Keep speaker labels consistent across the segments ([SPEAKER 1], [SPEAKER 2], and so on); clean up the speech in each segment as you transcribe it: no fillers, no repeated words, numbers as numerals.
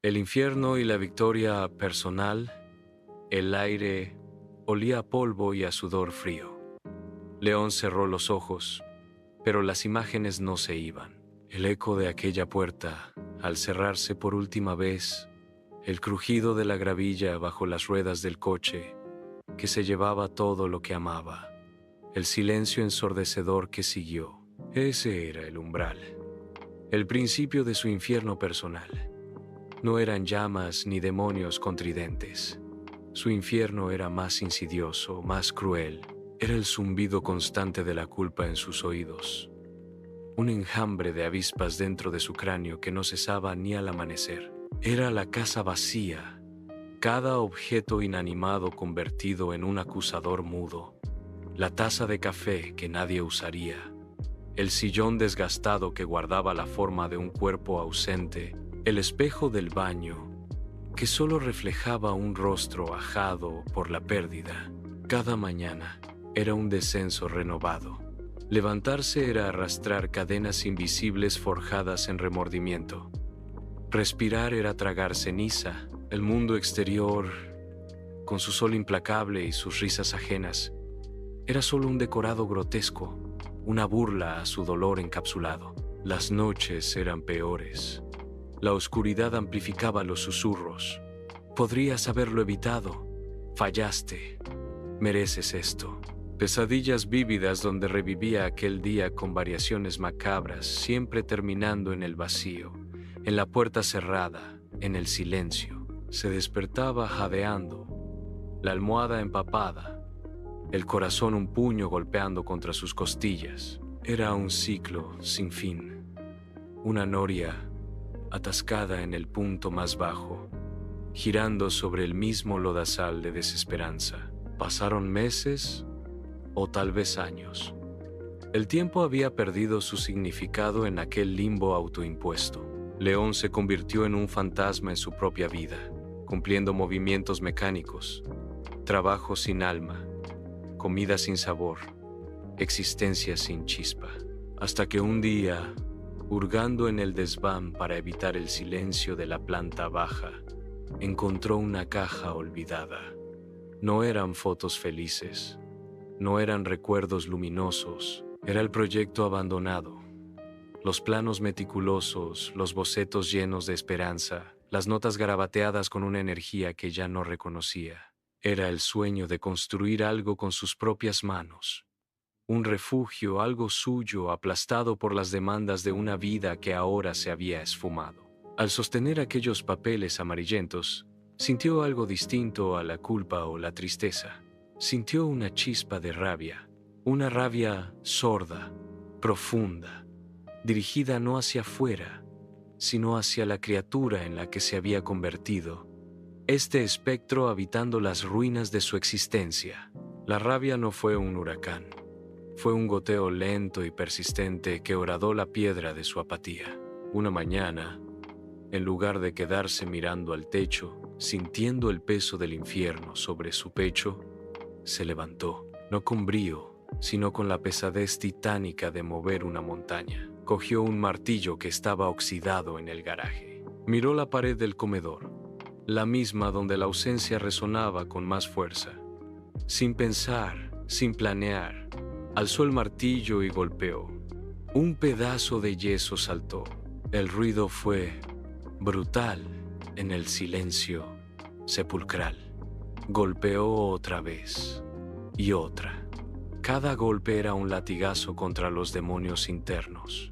[SPEAKER 1] El infierno y la victoria personal, el aire olía a polvo y a sudor frío. León cerró los ojos, pero las imágenes no se iban. El eco de aquella puerta, al cerrarse por última vez, el crujido de la gravilla bajo las ruedas del coche, que se llevaba todo lo que amaba, el silencio ensordecedor que siguió. Ese era el umbral, el principio de su infierno personal. No eran llamas ni demonios con tridentes. Su infierno era más insidioso, más cruel. Era el zumbido constante de la culpa en sus oídos. Un enjambre de avispas dentro de su cráneo que no cesaba ni al amanecer. Era la casa vacía, cada objeto inanimado convertido en un acusador mudo. La taza de café que nadie usaría. El sillón desgastado que guardaba la forma de un cuerpo ausente. El espejo del baño, que solo reflejaba un rostro ajado por la pérdida. Cada mañana era un descenso renovado. Levantarse era arrastrar cadenas invisibles forjadas en remordimiento. Respirar era tragar ceniza. El mundo exterior, con su sol implacable y sus risas ajenas, era solo un decorado grotesco, una burla a su dolor encapsulado. Las noches eran peores. La oscuridad amplificaba los susurros. Podrías haberlo evitado. Fallaste. Mereces esto. Pesadillas vívidas donde revivía aquel día con variaciones macabras, siempre terminando en el vacío, en la puerta cerrada, en el silencio. Se despertaba jadeando, la almohada empapada, el corazón un puño golpeando contra sus costillas. Era un ciclo sin fin, una noria atascada en el punto más bajo, girando sobre el mismo lodazal de desesperanza. Pasaron meses o tal vez años. El tiempo había perdido su significado en aquel limbo autoimpuesto. León se convirtió en un fantasma en su propia vida, cumpliendo movimientos mecánicos, trabajo sin alma, comida sin sabor, existencia sin chispa. Hasta que un día, hurgando en el desván para evitar el silencio de la planta baja, encontró una caja olvidada. No eran fotos felices, no eran recuerdos luminosos, era el proyecto abandonado. Los planos meticulosos, los bocetos llenos de esperanza, las notas garabateadas con una energía que ya no reconocía. Era el sueño de construir algo con sus propias manos. Un refugio, algo suyo, aplastado por las demandas de una vida que ahora se había esfumado. Al sostener aquellos papeles amarillentos, sintió algo distinto a la culpa o la tristeza. Sintió una chispa de rabia, una rabia sorda, profunda, dirigida no hacia afuera, sino hacia la criatura en la que se había convertido. Este espectro habitando las ruinas de su existencia. La rabia no fue un huracán. Fue un goteo lento y persistente que horadó la piedra de su apatía. Una mañana, en lugar de quedarse mirando al techo, sintiendo el peso del infierno sobre su pecho, se levantó, no con brío, sino con la pesadez titánica de mover una montaña. Cogió un martillo que estaba oxidado en el garaje. Miró la pared del comedor, la misma donde la ausencia resonaba con más fuerza. Sin pensar, sin planear, alzó el martillo y golpeó. Un pedazo de yeso saltó. El ruido fue brutal en el silencio sepulcral. Golpeó otra vez y otra. Cada golpe era un latigazo contra los demonios internos.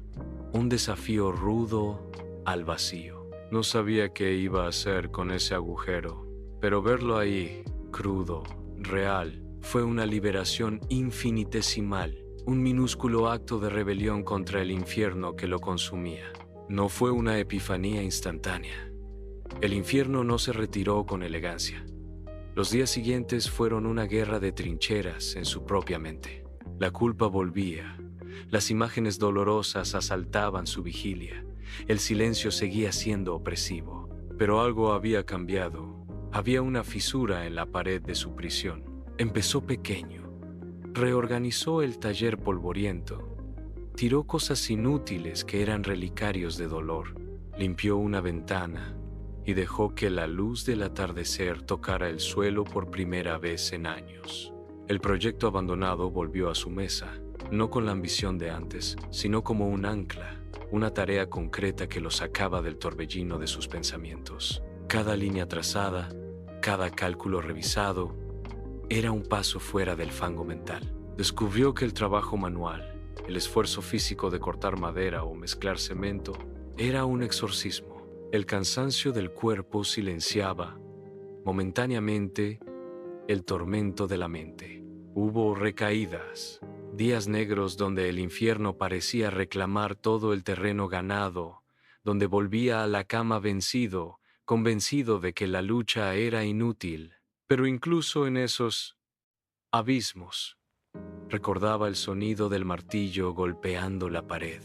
[SPEAKER 1] Un desafío rudo al vacío. No sabía qué iba a hacer con ese agujero, pero verlo ahí, crudo, real, fue una liberación infinitesimal, un minúsculo acto de rebelión contra el infierno que lo consumía. No fue una epifanía instantánea. El infierno no se retiró con elegancia. Los días siguientes fueron una guerra de trincheras en su propia mente. La culpa volvía. Las imágenes dolorosas asaltaban su vigilia. El silencio seguía siendo opresivo. Pero algo había cambiado. Había una fisura en la pared de su prisión. Empezó pequeño. Reorganizó el taller polvoriento. Tiró cosas inútiles que eran relicarios de dolor. Limpió una ventana y dejó que la luz del atardecer tocara el suelo por primera vez en años. El proyecto abandonado volvió a su mesa, no con la ambición de antes, sino como un ancla, una tarea concreta que lo sacaba del torbellino de sus pensamientos. Cada línea trazada, cada cálculo revisado, era un paso fuera del fango mental. Descubrió que el trabajo manual, el esfuerzo físico de cortar madera o mezclar cemento, era un exorcismo. El cansancio del cuerpo silenciaba, momentáneamente, el tormento de la mente. Hubo recaídas, días negros donde el infierno parecía reclamar todo el terreno ganado, donde volvía a la cama vencido, convencido de que la lucha era inútil. Pero incluso en esos abismos, recordaba el sonido del martillo golpeando la pared,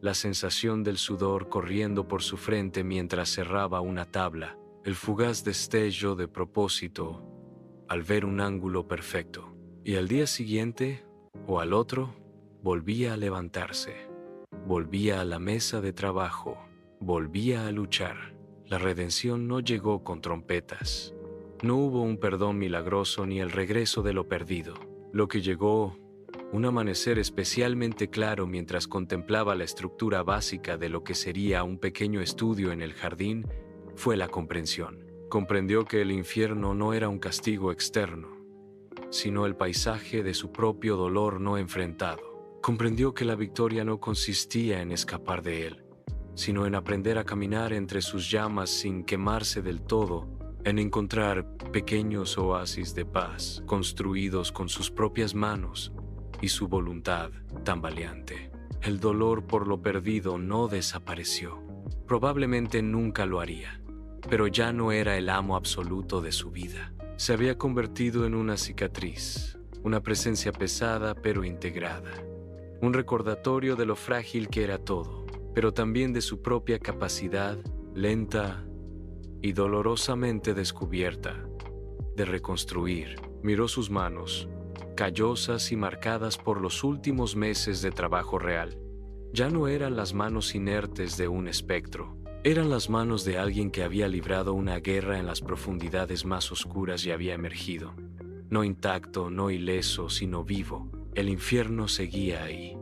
[SPEAKER 1] la sensación del sudor corriendo por su frente mientras cerraba una tabla, el fugaz destello de propósito al ver un ángulo perfecto. Y al día siguiente, o al otro, volvía a levantarse, volvía a la mesa de trabajo, volvía a luchar. La redención no llegó con trompetas. No hubo un perdón milagroso ni el regreso de lo perdido. Lo que llegó, un amanecer especialmente claro mientras contemplaba la estructura básica de lo que sería un pequeño estudio en el jardín, fue la comprensión. Comprendió que el infierno no era un castigo externo, sino el paisaje de su propio dolor no enfrentado. Comprendió que la victoria no consistía en escapar de él, sino en aprender a caminar entre sus llamas sin quemarse del todo, en encontrar pequeños oasis de paz construidos con sus propias manos y su voluntad tambaleante. El dolor por lo perdido no desapareció. Probablemente nunca lo haría, pero ya no era el amo absoluto de su vida. Se había convertido en una cicatriz, una presencia pesada pero integrada, un recordatorio de lo frágil que era todo, pero también de su propia capacidad, lenta y dolorosamente descubierta, de reconstruir. Miró sus manos, callosas y marcadas por los últimos meses de trabajo real. Ya no eran las manos inertes de un espectro, eran las manos de alguien que había librado una guerra en las profundidades más oscuras y había emergido. No intacto, no ileso, sino vivo. El infierno seguía ahí,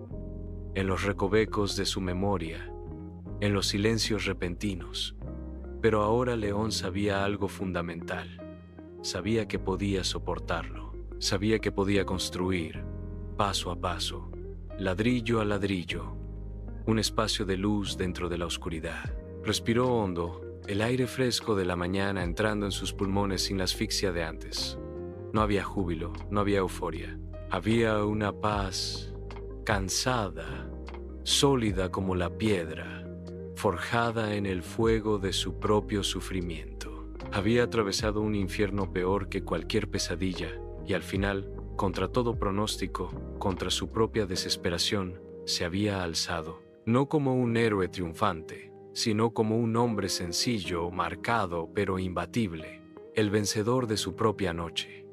[SPEAKER 1] en los recovecos de su memoria, en los silencios repentinos. Pero ahora León sabía algo fundamental. Sabía que podía soportarlo. Sabía que podía construir, paso a paso, ladrillo a ladrillo, un espacio de luz dentro de la oscuridad. Respiró hondo, el aire fresco de la mañana entrando en sus pulmones sin la asfixia de antes. No había júbilo, no había euforia. Había una paz cansada, sólida como la piedra, forjada en el fuego de su propio sufrimiento. Había atravesado un infierno peor que cualquier pesadilla y al final, contra todo pronóstico, contra su propia desesperación, se había alzado, no como un héroe triunfante, sino como un hombre sencillo, marcado, pero imbatible, el vencedor de su propia noche.